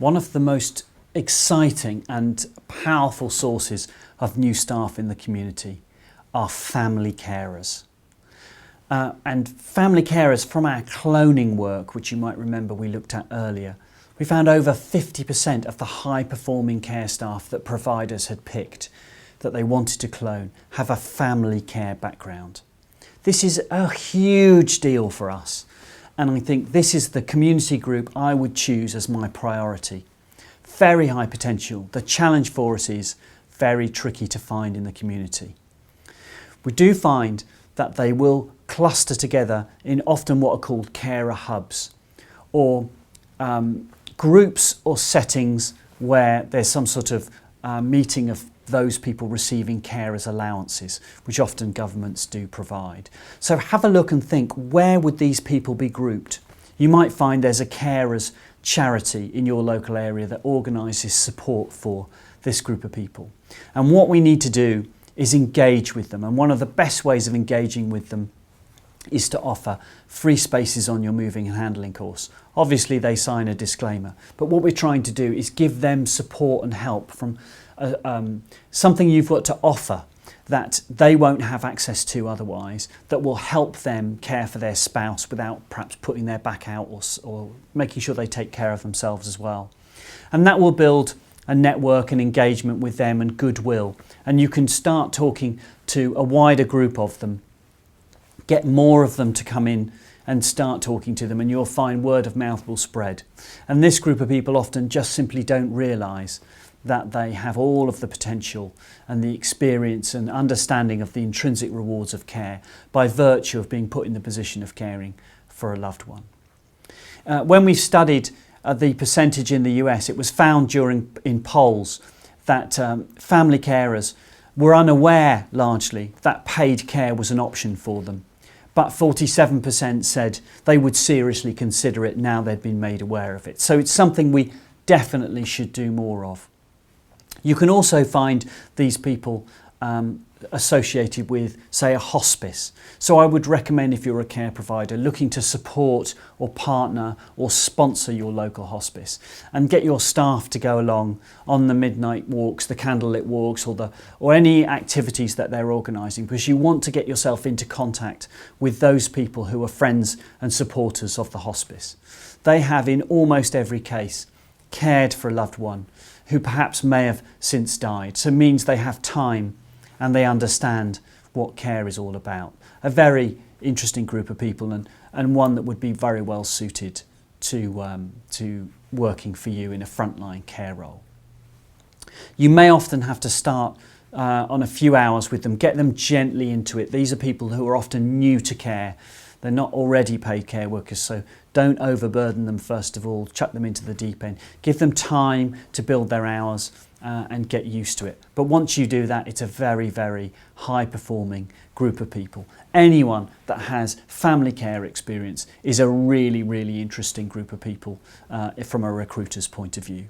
One of the most exciting and powerful sources of new staff in the community are family carers. And family carers, from our cloning work, which you might remember we looked at earlier, we found over 50% of the high-performing care staff that providers had picked that they wanted to clone have a family care background. This is a huge deal for us, and I think this is the community group I would choose as my priority. Very high potential. The challenge for us is very tricky to find in the community. We do find that they will cluster together in often what are called carer hubs, or groups or settings where there's some sort of meeting of those people receiving carers allowances, which often governments do provide. So have a look and think, where would these people be grouped? You might find there's a carers charity in your local area that organises support for this group of people. And what we need to do is engage with them. And one of the best ways of engaging with them is to offer free spaces on your moving and handling course. Obviously they sign a disclaimer, but what we're trying to do is give them support and help from something you've got to offer that they won't have access to otherwise, that will help them care for their spouse without perhaps putting their back out, or making sure they take care of themselves as well. And that will build a network and engagement with them and goodwill. And you can start talking to a wider group of them, get more of them to come in and start talking to them, and you'll find word of mouth will spread. And this group of people often just simply don't realise that they have all of the potential and the experience and understanding of the intrinsic rewards of care by virtue of being put in the position of caring for a loved one. When we studied the percentage in the US, it was found in polls that family carers were unaware largely that paid care was an option for them. But 47% said they would seriously consider it now they'd been made aware of it. So it's something we definitely should do more of. You can also find these people associated with, say, a hospice. So I would recommend, if you're a care provider looking to support or partner or sponsor your local hospice, and get your staff to go along on the midnight walks, the candlelit walks, or any activities that they're organising, because you want to get yourself into contact with those people who are friends and supporters of the hospice. They have, in almost every case, cared for a loved one who perhaps may have since died. So it means they have time and they understand what care is all about. A very interesting group of people, and one that would be very well suited to working for you in a frontline care role. You may often have to start on a few hours with them, get them gently into it. These are people who are often new to care. They're not already paid care workers, so don't overburden them first of all, chuck them into the deep end. Give them time to build their hours and get used to it. But once you do that, it's a very, very high-performing group of people. Anyone that has family care experience is a really, really interesting group of people from a recruiter's point of view.